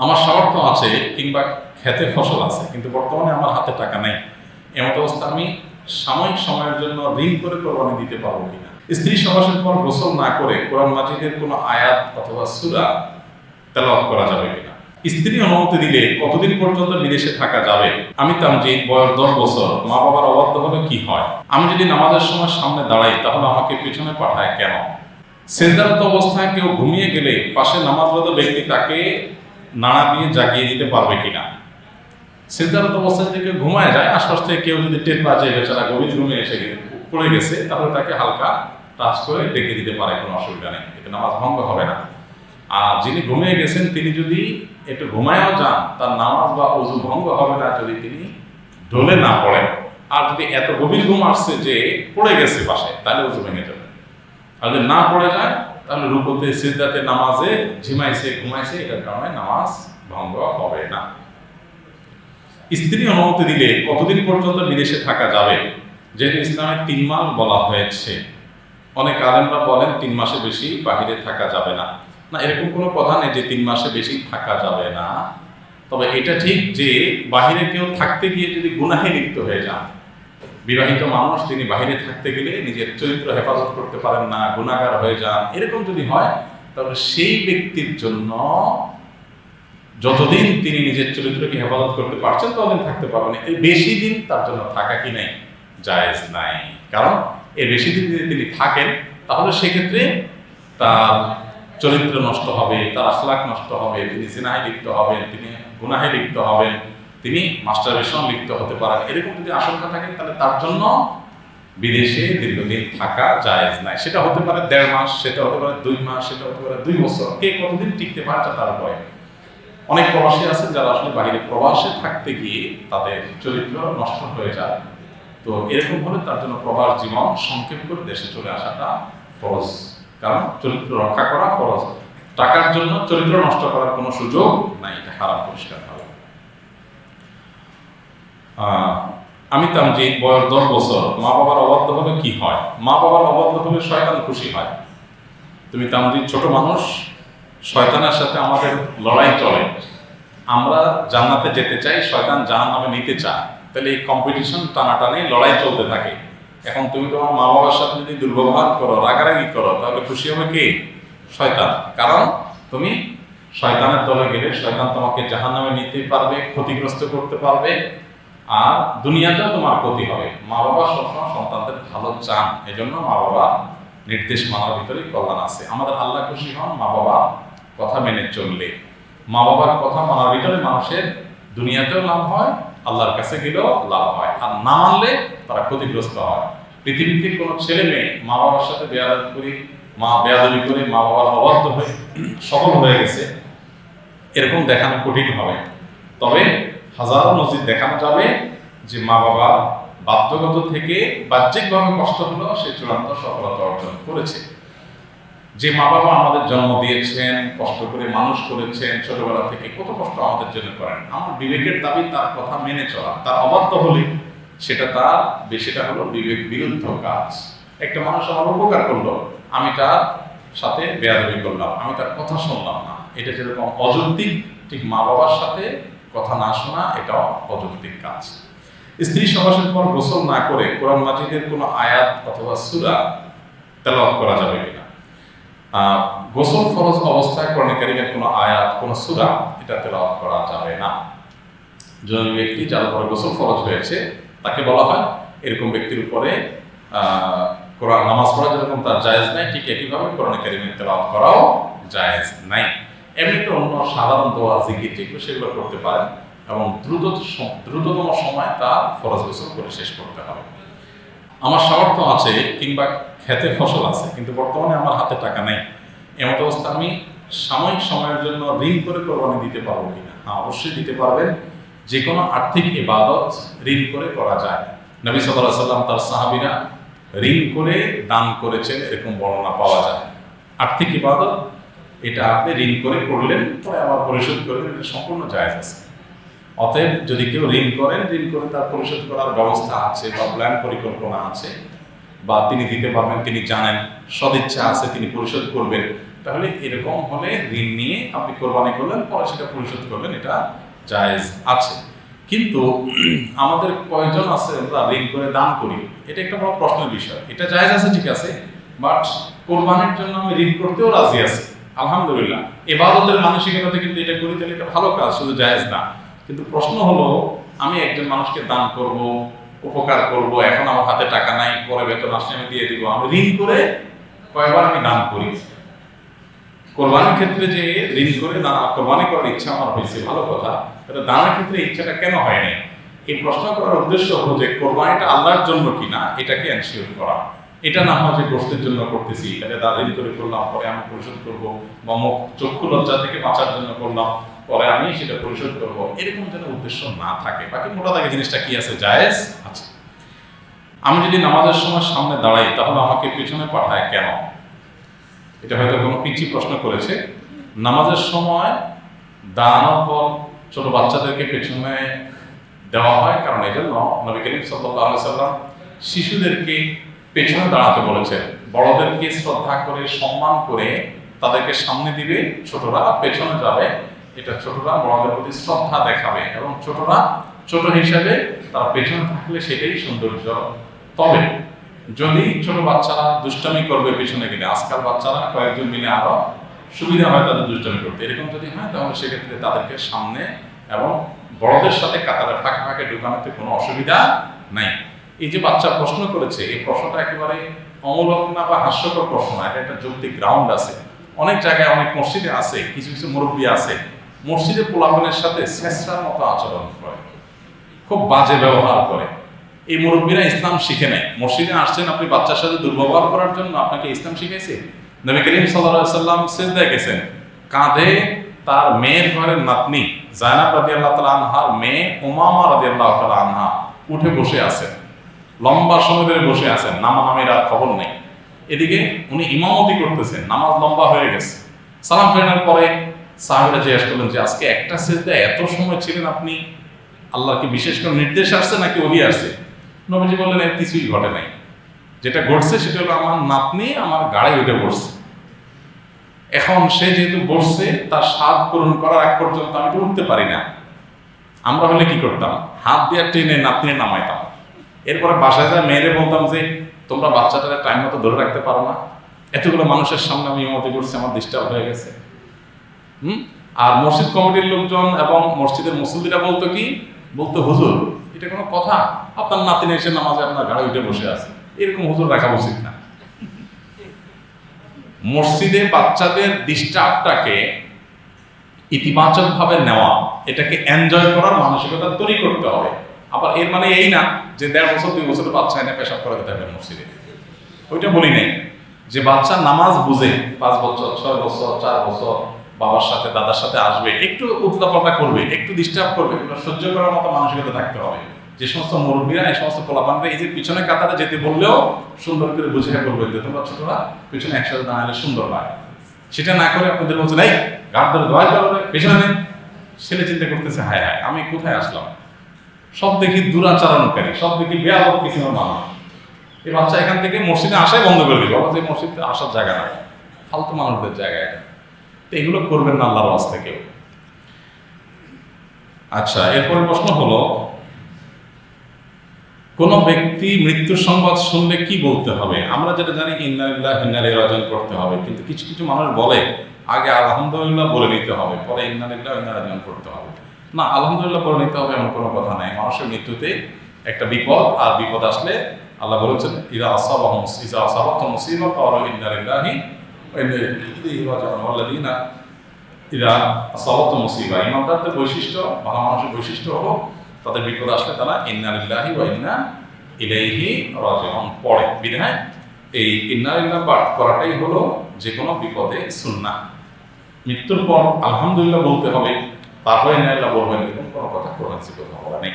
আমার সামর্থ্য আছে কিংবা খেতে ফসল আছে, কিন্তু বর্তমানে আমার হাতে টাকা নেই। এমত অবস্থা আমি সাময়িক সময়ের জন্য ঋণ করে কোরবানি দিতে পারবো কিনা। স্ত্রী সবাসের পর গোসল না করে কোরআন মাজিদের কোনো আয়াত অথবা সূরা তেলাওয়াত করা যাবে কিনা। স্ত্রী অনুমতি দিলে কতদিন পর্যন্ত বিদেশে থাকা যাবে। আমি তামজিদ, বয়স 10 বছর। মা বাবার অবাধ্য হলে কি হয়? আমি যদি নামাজের সময় সামনে দাঁড়াই তাহলে আমাকে পিছনে পাঠায় কেন? সেজদারত অবস্থায় কেউ ঘুমিয়ে গেলে পাশে নামাজরত ব্যক্তি তাকে নাড়া দিয়ে জাগিয়ে দিতে পারবে কিনা। সেজদারত অবস্থায় যদি কেউ ঘুমায় যায়, আশপাশ থেকে কেউ যদি টের পায় যে বেচারা গভীর ঘুমে এসে পড়ে গেছে, তাহলে তাকে হালকা টাচ করে ডেকে দিতে পারে, কোনো অসুবিধা নেই, এতে নামাজ ভঙ্গ হবে না। আর যিনি ঘুমিয়ে গেছেন তিনি যদি একটু ঘুমায়ও যান, তার নামাজ বা ওযু ভঙ্গ হবে না যদি তিনি ঢলে না পড়েন। আর যদি এত গভীর ঘুম আসছে যে পড়ে গেছে পাশে, তাহলে ওযু ভেঙে যাবে। আর যদি না পড়ে যায় তাহলে রুকুতে, সিজদাতে, নামাজে ঝিমাইছে, ঘুমাইছে, এটার কারণে নামাজ ভঙ্গ হবে না। স্ত্রী অনুমতি দিলে কতদিন পর্যন্ত বিদেশে থাকা যাবে। যেহেতু ইসলামে 3 মাস বলা হয়েছে, অনেক আলেমরা বলেন 3 মাসে বেশি বাহিরে থাকা যাবে না। না, এরকম কোনো কথা নেই যে 3 মাসে বেশি থাকা যাবে না। তবে এটা ঠিক যে বাহিরে কেউ থাকতে গিয়ে যদি গুনাহে লিপ্ত হয়ে যান, বিবাহিত মানুষ তিনি বাহিরে থাকতে গেলে নিজের চরিত্র হেফাজত করতে পারেন না, গুনাহগার হয়ে যান, এরকম যদি হয় তাহলে সেই ব্যক্তির জন্য যতদিন তিনি নিজের চরিত্রকে হেফাজত করতে পারছেন ততদিন থাকতে পারবেন। এই বেশি দিন তার জন্য থাকা কি নাই, জায়েজ নাই। কারণ এর বেশি দিন যদি তিনি থাকেন তাহলে সেক্ষেত্রে তার চরিত্র নষ্ট হবে, তার আখলাক নষ্ট হবে, তিনি জিনাহে লিপ্ত হবেন, তিনি গুনাহে লিপ্ত হবেন, তিনি মাস্টারবেশন লিপ্ত হতে পারেন। এরকম যদি আশঙ্কা থাকে তাহলে তার জন্য বিদেশে দীর্ঘদিন থাকা জায়েজ নাই। সেটা হতে পারে 1.5 মাস, সেটা হতে পারে 2 মাস, সেটা হতে পারে 2 বছর। কে কতদিন টিকতে পারছে তার উপরে। অনেক প্রবাসী আছেন যারা আসলে বাইরে প্রবাসে থাকতে গিয়ে তাদের চরিত্র নষ্ট হয়ে যায়। তো এরকম হলে তার জন্য প্রবাস জীবন সংক্ষেপ করে দেশে চলে আসাটা ফরজ। কারণ চরিত্র রক্ষা করা ফরজ। টাকার জন্য চরিত্র নষ্ট করার কোনো সুযোগ নাই, এটা হারাম, পরিষ্কার ভাবে। আমি তামজিদ, বয়স 10 বছর। মা বাবার অবাধ্য হলে কি হয়। মা বাবার অবাধ্য হলে শয়তান খুশি হয়। তুমি তামজিদ, ছোট মানুষ, শয়তানের সাথে আমাদের লড়াই চলে। আমরা জান্নাতে যেতে চাই, শয়তান জাহান্নামে নিতে চায়। তাহলে এই কম্পিটিশন, টানাটানি, লড়াই চলতে থাকে। এখন তুমি তোমার মা বাবার সাথে যদি দুর্ব্যবহার করো, রাগারাগি করো, তাহলে খুশি হবে কে? শয়তান। কারণ তুমি শয়তানের দলে গেলে শয়তান তোমাকে জাহান্নামে নিতে পারবে, ক্ষতিগ্রস্ত করতে পারবে, আর দুনিয়াতেও তোমার ক্ষতি হবে। মা বাবা সবসময় সন্তানদের ভালো চান, এজন্য মা বাবা নির্দেশ মানার ভিতরে কল্যাণ আছে। আমাদের আল্লাহ খুশি হন মা বাবা কথা মেনে চললে। মা বাবার কথা মানার ভিতরে মানুষের দুনিয়াতেও লাভ হয়, আল্লাহর কাছে গেলেও লাভ হয়। আর না মানলে তারা ক্ষতিগ্রস্ত হয়। পৃথিবীতে কোনো ছেলে মেয়ে মা বাবার সাথে বেয়াদবি করে মা বাবার অবাধ্য হয়ে সফল হয়ে গেছে, এরকম দেখানো কঠিন হবে। তবে হাজারো নজির দেখানো যাবে যে মা বাবা বাধ্যগত থেকে বাহ্যিকভাবে কষ্ট হলেও সে চূড়ান্ত সফলতা অর্জন করেছে। যে মা বাবা আমাদের জন্ম দিয়েছেন, কষ্ট করে মানুষ করেছেন, ছোটবেলা থেকে কত কষ্ট আমাদের জন্য করেন, আমার বিবেকের দাবি তার কথা মেনে চলা। তার অবাধ্য হলে সেটা হলো বিবেক বিরুদ্ধ কাজ। একটা মানুষ আমার উপকার করলো, আমি তার সাথে বেয়াদবি করলাম, আমি তার কথা শুনলাম না, এটা যেরকম অযৌক্তিক, ঠিক মা বাবার সাথে কথা না শোনা এটাও অযৌক্তিক কাজ। স্ত্রী সবাসের পর গোসল না করে কোরআন মাজিদের কোনো আয়াত অথবা সূরা তেলাওয়াত করা যাবে কিনা। গোসল ফরজ অবস্থায় কোরআন কারীমের কোনো আয়াত, কোনো সূরা এটা তেলাওয়াত করা যাবে না। জননী ব্যক্তি যার উপরে গোসল ফরজ হয়েছে তাকে বলা হয় এরকম ব্যক্তির উপরে কোরআন নামাজ পড়া যেরকম তার জায়েজ নাই, ঠিক একইভাবে কোরআন কারীমের তেলাওয়াত করাও জায়েজ নাই। এমনিতে অন্য সাধারণ দোয়া, জিকির যেগুলো সেগুলো করতে পারেন এবং দ্রুততম সময় তার ফরজ গোসল করে শেষ করতে হবে। আমার সামর্থ্য আছে কিংবা খেতে ফসল আছে, কিন্তু বর্তমানে আমার হাতে টাকা নেই। এমত অবস্থা আমি সাময়িক সময়ের জন্য ঋণ করে কোরবানি দিতে পারবো কিনা। হ্যাঁ, অবশ্যই দিতে পারবেন। যে কোনো আর্থিক ইবাদত ঋণ করে করা যায়। নবী সাল্লাল্লাহু আলাইহি ওয়াসাল্লাম তার সাহাবীরা ঋণ করে দান করেছেন, এরকম বর্ণনা পাওয়া যায়। আর্থিক ইবাদত এটা আপনি ঋণ করে করলেন, পরে আবার পরিশোধ করলেন, এটা সম্পূর্ণ জায়েজ আছে। অতএব যদি কেউ ঋণ করেন, ঋণ করে তার পরিশোধ করার ব্যবস্থা আছে বা প্ল্যান পরিকল্পনা আছে, বা তিনি দিতে পারবেন, তিনি জানেন, সদিচ্ছা আছে, তিনি পরিশোধ করবেন, তাহলে এরকম হলে ঋণ নিয়ে আপনি কোরবানি করলেন, পরে সেটা পরিশোধ করলেন, এটা জায়েজ আছে। কিন্তু আমাদের কয়জন আছে আমরা ঋণ করে দান করি, এটা একটা বড় প্রশ্নের বিষয়। এটা জায়েজ আছে ঠিক আছে, বাট কোরবানির জন্য আমি ঋণ করতেও রাজি আছি, আলহামদুলিল্লাহ। ইবাদতের মানসিকতাতে কিন্তু এটা করি, তাহলে এটা ভালো কাজ, শুধু জায়েজ না। কিন্তু প্রশ্ন হলো, আমি একজন মানুষকে দান করব, উপকার করব, এখন আমার হাতে টাকা নাই, পরে বেতন আসলে আমি দিয়ে দিব, আমি ঋণ করে কয়বার আমি দান করি। কোরবানির ক্ষেত্রে যে ঋণ করে কোরবানি করার ইচ্ছা আমার হয়েছে, ভালো কথা, এটা দানের ক্ষেত্রে ইচ্ছাটা কেন হয়নি? এই প্রশ্ন করার উদ্দেশ্য হলো যে কোরবানিটা আল্লাহর জন্য কিনা এটাকে এনশিওর করা। এটা না হয় যে গোষ্ঠীর জন্য করতেছি, তাহলে ঋণ করে করলাম, পরে আমি পরিশোধ করবো, বা চক্ষু লজ্জা থেকে বাঁচার জন্য করলাম, পরে আমি সেটা পরিশোধ করবো, এরকম যেন উদ্দেশ্য না থাকে। বাকি মোটা দাগে জিনিসটা কি আছে, জায়েজ আছে। আমি যদি নামাজের সময় সামনে দাঁড়াই, তাহলে আমাকে পিছনে পাঠায় কেন? এটা হয়তো কোনো পিচ্ছি প্রশ্ন করেছে। নামাজের সময় দাঁড়ানোর পর ছোট বাচ্চাদেরকে পেছনে দেওয়া হয়, কারণ এই জন্য নবী করিম সাল্লাল্লাহু আলাইহি সাল্লাম শিশুদেরকে পেছনে দাঁড়াতে বলেছেন। বড়দেরকে শ্রদ্ধা করে সম্মান করে তাদেরকে সামনে দিবে, ছোটরা পেছনে যাবে। এটা ছোটরা বড়দের প্রতি শ্রদ্ধা দেখাবে, এবং ছোটরা ছোট হিসাবে তারা পেছনে থাকলে সেটাই সৌন্দর্য। তবে যদি ছোট বাচ্চারা দুষ্টামি করবে পেছনে গেলে, আজকাল বাচ্চারা কয়েকজন মিলে আরো সুবিধা হয় তাদের দুষ্টামি করতে, এরকম যদি হয় তাহলে সেক্ষেত্রে তাদেরকে সামনে এবং বড়দের সাথে কাতারে ফাঁকে ফাঁকে ঢুকানোতে কোনো অসুবিধা নাই। এই যে বাচ্চা প্রশ্ন করেছে, এই প্রশ্নটা একেবারে অমূলক না বা হাস্যকর প্রশ্ন না, এটা একটা যৌক্তিক গ্রাউন্ড আছে। অনেক জায়গায় অনেক মসজিদে আছে, কিছু কিছু মুরব্বী আছে মসজিদে পোলাপনের সাথে শেষরার মতো আচরণ করে, খুব বাজে ব্যবহার করে। এই মুরব্বীরা ইসলাম শিখে নেয়। মসজিদে আসছেন আপনি বাচ্চার সাথে দুর্ব্যবহার করার জন্য, আপনাকে ইসলাম শিখাইছে? নবী করিম সাল্লাল্লাহু আলাইহি সাল্লাম সিজদায় গেছেন, কাঁধে তার মেয়ের ঘরের নাতনি জায়নাব রাদিয়াল্লাহু তাআলা আনহার মেয়ে উমামা রাদিয়াল্লাহু তাআলা আনহা উঠে বসে আছেন, লম্বা সময় ধরে বসে আছেন, নামানামের আর খবর নেই। এদিকে উনি ইমামতি করতেছেন, নামাজ লম্বা হয়ে গেছে। সালাম ফেরানোর পরে সাহাবীরা জিজ্ঞেস করলেন যে আজকে একটা সিজদায় এত সময় ছিলেন আপনি, আল্লাহর কি বিশেষ করে নির্দেশ আসছে নাকি ওহী আসছে? নবীজি বললেন এর কিছুই ঘটে নাই, যেটা ঘটছে সেটা হলো আমার নাতনি আমার গাড়ি উঠে বসছে। এখন সে যেহেতু বসছে, তার স্বাদ পূরণ করার আগ পর্যন্ত আমি তো উঠতে পারি না। আমরা হলে কি করতাম, হাত দিয়ে টেনে নাতনি নামাইতাম, এরপরে বাসায় যা মেয়েরে বলতাম যে তোমরা বাচ্চাটার টাইম মতো ধরে রাখতে পারো না, এতগুলো মানুষের সামনে আমি ইমামতি করছি, আমার ডিস্টার্ব হয়ে গেছে। আর মসজিদ কমিটির লোকজন এবং মসজিদের মুসল্লিরা বলতো কি, বলতো হুজুর এটা কোনো কথা, আপনার নাতিন এসে নামাজে আপনার গাড়ি উঠে বসে আছে, এরকম হুজুর রাখা উচিত না। মসজিদে বাচ্চাদের ডিস্টার্বটাকে ইতিবাচক ভাবে নেওয়া, এটাকে এনজয় করার মানসিকতা তৈরি করতে হবে। আবার এর মানে এই না যে 1.5 বছর 2 বছরের বাচ্চা এনে পেশাব করে দিতে হবে মসজিদে, ওইটা বলি নাই। যে বাচ্চা নামাজ বুঝে 5 বছর 6 বছর 4 বছর বাবার সাথে দাদার সাথে আসবে, একটু উত্তাপাতা করবে, একটু ডিস্টার্ব করবে, এগুলো সহ্য করার মতো মানসিকতা থাকতে হবে। যে সমস্ত মুরব্বীরা এই সমস্ত পোলাপানরা এই যে পিছনে কাতারে যেতে বললেও সুন্দর করে বুঝিয়ে বলবেন যে তোমরা ছোটরা পিছনে একসাথে দাঁড়ালে সুন্দর হয়, সেটা না করে আপনাদের বলছেন এই গাড় ধরে দোয়া করবে পেছনে নেই। ছেলে চিন্তা করতেছে হায় হায় আমি কোথায় আসলাম, সব দেখি দুরাচরণকারী, সব দেখি বেয়াদব কিসিমের মানুষ। এই বাচ্চা এখান থেকে মসজিদে আসাই বন্ধ করে দিবে, যে মসজিদে আসার জায়গা নাই, ফালতু মানুষদের জায়গা এটা। তো এগুলো করবেন না আল্লাহর ওয়াস্তে কেউ। আচ্ছা, এরপরে প্রশ্ন হলো, কোন ব্যক্তি মৃত্যুর সংবাদ শুনলে কি বলতে হবে? আমরা যেটা জানি ইন্না লিল্লাহি ওয়া ইন্না ইলাইহি রাজিউন পড়তে হবে, কিন্তু কিছু কিছু মানুষ বলে আগে আলহামদুলিল্লাহ বলে নিতে হবে, পরে ইন্না লিল্লাহি ওয়া ইন্না ইলাইহি রাজিউন পড়তে হবে। না, আলহামদুলিল্লাহ বলে নিতে হবে এমন কোনো কথা নাই। মানুষের মৃত্যুতে একটা বিপদ, আর বিপদ আসলে আল্লাহ বলেছেন ইযা আসাবাতুহুম মুসিবা ক্বালু ইন্না লিল্লাহি ওয়া ইন্না ইলাইহি রাজিউন ওয়াল্লাযীনা ইযা আসাবাতুহুম মুসিবা, ইমানদারদের বৈশিষ্ট্য, ভালো মানুষের বৈশিষ্ট্য হলো তাদের বিপদ আসলে তারা ইন্না লিল্লাহি ওয়া ইন্না ইলাইহি রাজিউন পড়ে। বিধায় এই ইন্না লিল্লাহ পাঠ করাটাই হলো যে কোনো বিপদে সুন্নাহ। মৃত্যুর পর আলহামদুলিল্লাহ বলতে হবে, তারপরে ইন্না লিল্লাহ বলবেন, এরকম কোনো কথা কোরআনে নেই।